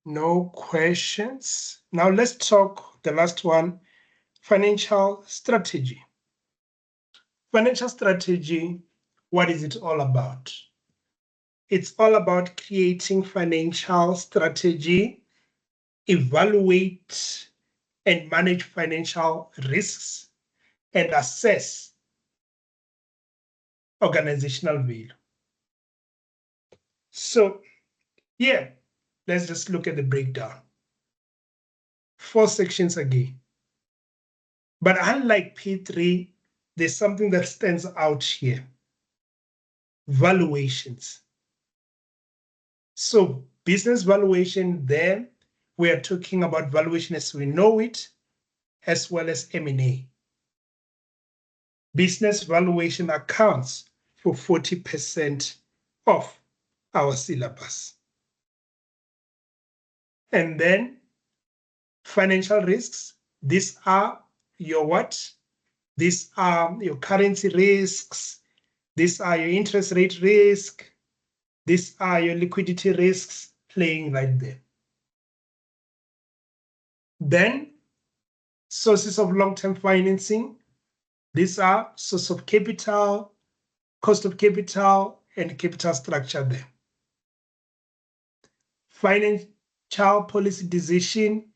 No questions. Now let's talk the last one, financial strategy. Financial strategy, what is it all about? It's all about creating financial strategy, evaluate and manage financial risks, and assess organizational value. So yeah, let's just look at the breakdown. 4 sections again. But unlike P3, there's something that stands out here. Valuations. So business valuation, there we are talking about valuation as we know it, as well as M&A. Business valuation accounts for 40% of our syllabus. And then financial risks, these are your what? These are your currency risks, these are your interest rate risk, these are your liquidity risks playing right there. Then sources of long-term financing, these are source of capital, cost of capital, and capital structure there. Financial policy decision,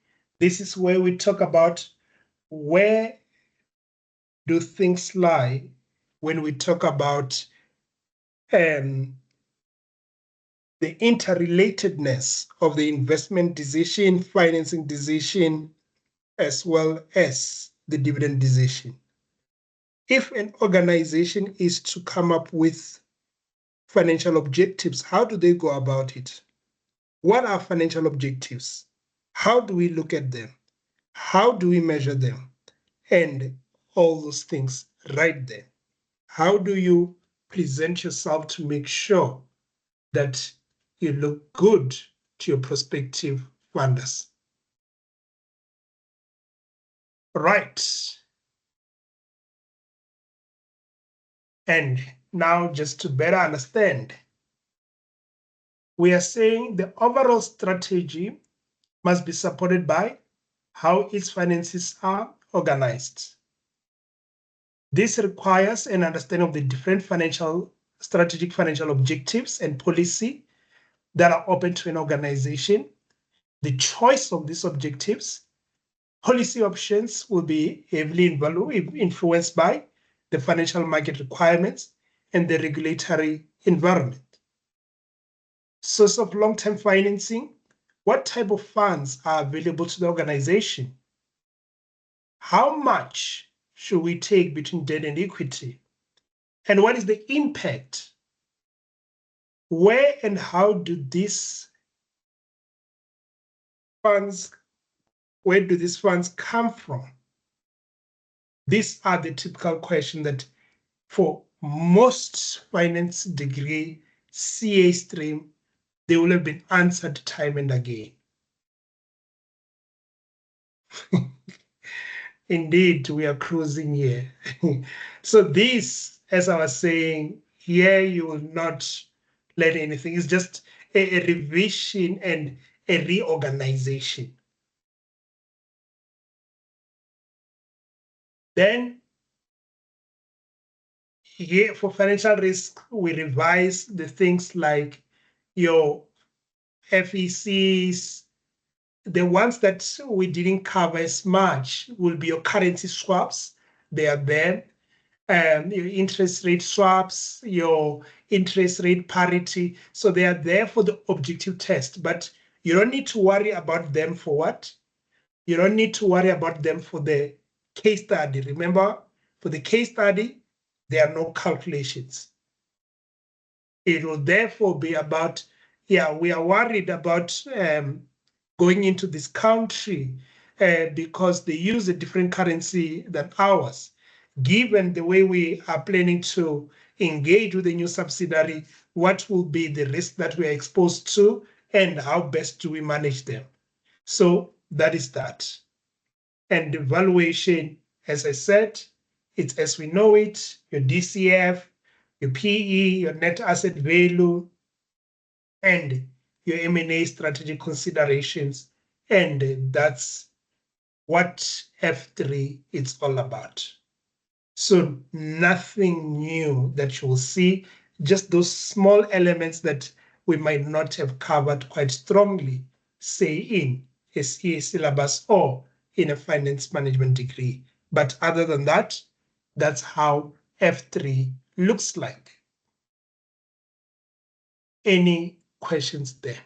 this is where we talk about where do things lie when we talk about the interrelatedness of the investment decision, financing decision, as well as the dividend decision. If an organization is to come up with financial objectives, how do they go about it? What are financial objectives? How do we look at them? How do we measure them? And all those things right there. How do you present yourself to make sure that you look good to your prospective funders? Right. And now, just to better understand, we are saying the overall strategy must be supported by how its finances are organized. This requires an understanding of the different strategic financial objectives and policy that are open to an organization. The choice of these objectives, policy options will be heavily influenced by the financial market requirements and the regulatory environment. Source of long-term financing, what type of funds are available to the organization? How much should we take between debt and equity? And what is the impact? Where and how do these funds, where do these funds come from? These are the typical questions that for most finance degree CA stream, they will have been answered time and again. Indeed, we are cruising here. So this, as I was saying, here you will not learn anything. It's just a revision and a reorganization. Then here for financial risk, we revise the things like your FECs. The ones that we didn't cover as much will be your currency swaps. They are there. Your interest rate swaps, your interest rate parity. So they are there for the objective test, but you don't need to worry about them for what? You don't need to worry about them for the case study. Remember, for the case study, there are no calculations. It will therefore be about, yeah, we are worried about going into this country because they use a different currency than ours. Given the way we are planning to engage with the new subsidiary, what will be the risk that we are exposed to and how best do we manage them? So that is that. And the valuation, as I said, it's as we know it, your DCF, your PE, your net asset value, and your M&A strategy considerations, and that's what F3 is all about. So nothing new that you will see, just those small elements that we might not have covered quite strongly, say in a CA syllabus or in a finance management degree. But other than that, that's how F3 looks like. Any questions there?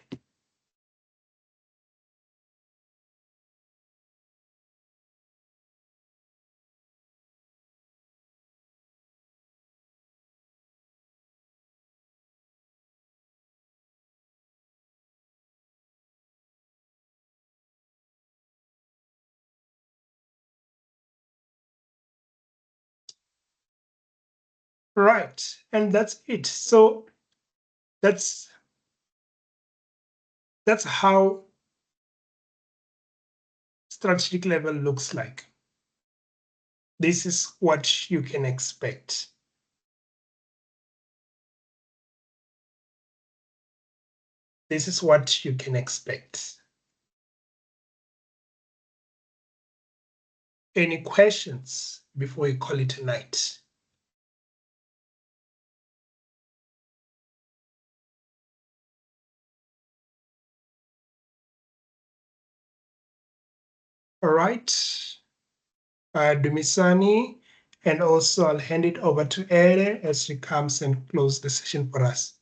Right, and that's it. So that's how strategic level looks like. This is what you can expect. This is what you can expect. Any questions before we call it a night? All right, Dumisani, and also I'll hand it over to Ere as she comes and close the session for us.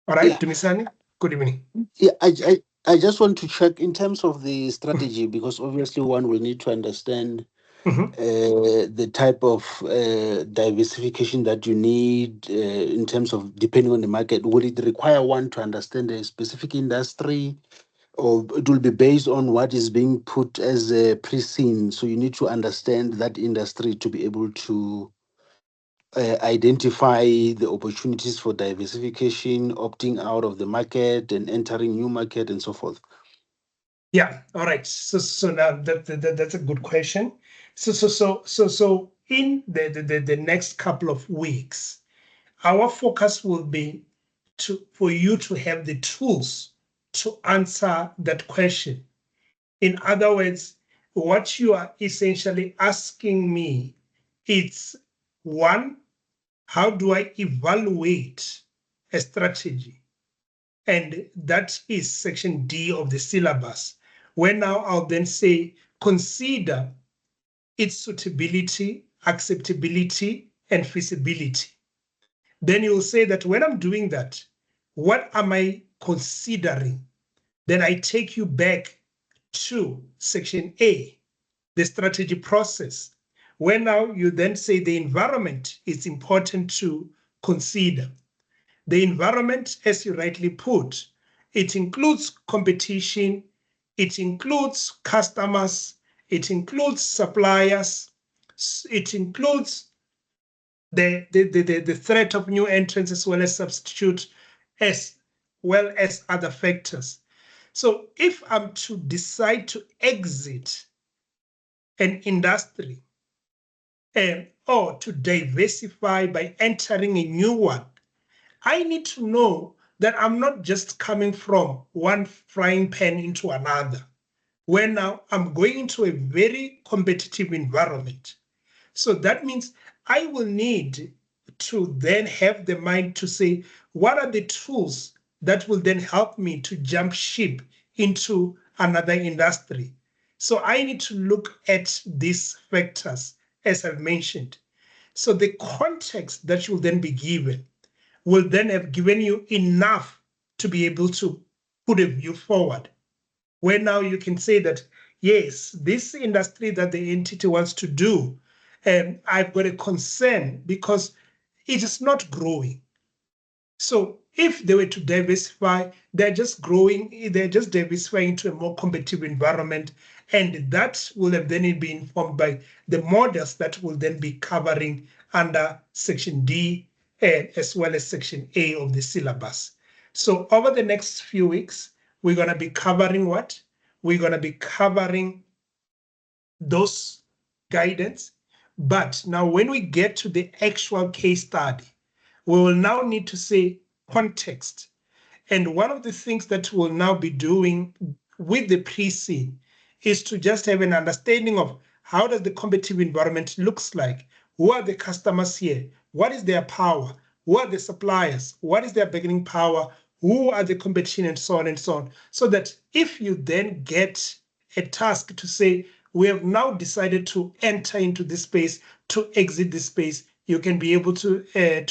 All right, Yeah. Dumisani, good evening. Yeah, I just want to check in terms of the strategy, because obviously one will need to understand the type of diversification that you need in terms of depending on the market. Will it require one to understand a specific industry, or it will be based on what is being put as a pre-seen? So you need to understand that industry to be able to identify the opportunities for diversification, opting out of the market and entering new market and so forth. Yeah, all right. So now that's a good question. So in the next couple of weeks, our focus will be for you to have the tools to answer that question. In other words, what you are essentially asking me, it's one, how do I evaluate a strategy? And that is section D of the syllabus, where now I'll then say, consider its suitability, acceptability, and feasibility. Then you'll say that when I'm doing that, what am I considering? Then I take you back to section A, the strategy process, where now you then say the environment is important to consider. The environment, as you rightly put, it includes competition, it includes customers, it includes suppliers, it includes the threat of new entrants as well as substitute, as well as other factors. So if I'm to decide to exit an industry or to diversify by entering a new one, I need to know that I'm not just coming from one frying pan into another, where now I'm going into a very competitive environment. So that means I will need to then have the mind to say, what are the tools that will then help me to jump ship into another industry? So I need to look at these factors, as I've mentioned. So the context that you'll then be given will then have given you enough to be able to put a view forward, where now you can say that, yes, this industry that the entity wants to do, I've got a concern because it is not growing. So if they were to diversify, they're just diversifying into a more competitive environment. And that will have then be informed by the models that will then be covering under section D as well as section A of the syllabus. So over the next few weeks, we're going to be covering what? We're going to be covering those guidance. But now when we get to the actual case study, we will now need to say context. And one of the things that we'll now be doing with the pre-seed is to just have an understanding of how does the competitive environment looks like? Who are the customers here? What is their power? Who are the suppliers? What is their bargaining power? Who are the competition and so on and so on? So that if you then get a task to say, we have now decided to enter into this space, to exit this space, you can be able to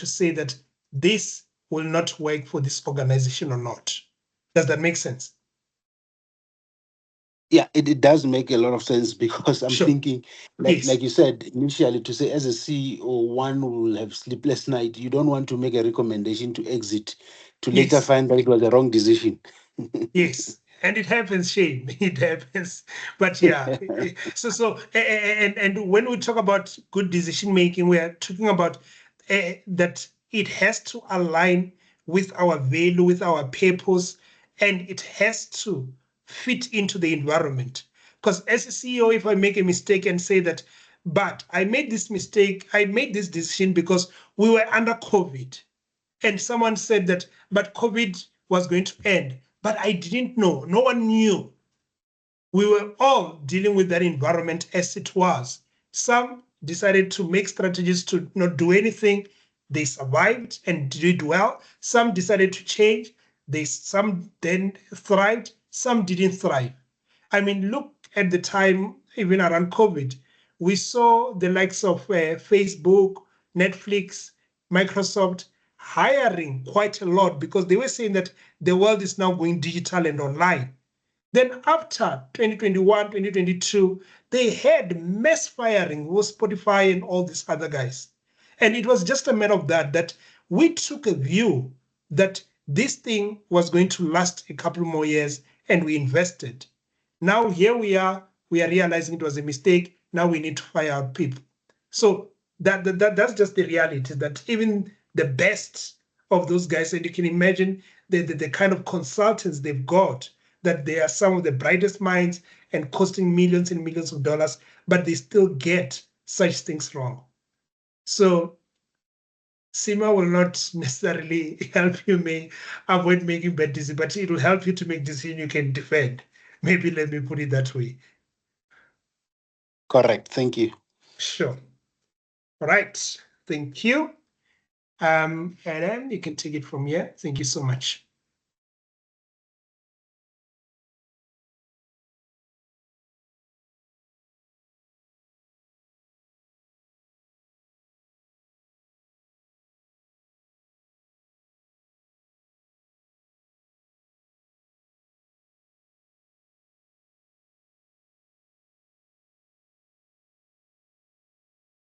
say that this will not work for this organization or not. Does that make sense? Yeah, it does make a lot of sense because I'm Sure. thinking, Yes. like you said initially, to say as a CEO, one will have sleepless night. You don't want to make a recommendation to exit to later Yes. find that it was the wrong decision. Yes. And it happens, Shane. It happens. But yeah. And when we talk about good decision making, we are talking about that it has to align with our value, with our purpose, and it has to fit into the environment. Because as a CEO, if I make a mistake and say that, but I made this mistake, I made this decision because we were under COVID. And someone said that, but COVID was going to end. But I didn't know. No one knew. We were all dealing with that environment as it was. Some decided to make strategies to not do anything. They survived and did well. Some decided to change. Some then thrived. Some didn't thrive. I mean, look at the time, even around COVID, we saw the likes of Facebook, Netflix, Microsoft hiring quite a lot because they were saying that the world is now going digital and online. Then after 2021, 2022, they had mass firing with Spotify and all these other guys. And it was just a matter of that we took a view that this thing was going to last a couple more years and we invested. Now here we are realizing it was a mistake. Now we need to fire out people. So that's just the reality that even the best of those guys, and you can imagine the kind of consultants they've got, that they are some of the brightest minds and costing millions and millions of dollars, but they still get such things wrong. So CIMA will not necessarily help you avoid making bad decisions, but it will help you to make decisions you can defend. Maybe let me put it that way. Correct. Thank you. Sure. All right. Thank you. And then you can take it from here. Thank you so much.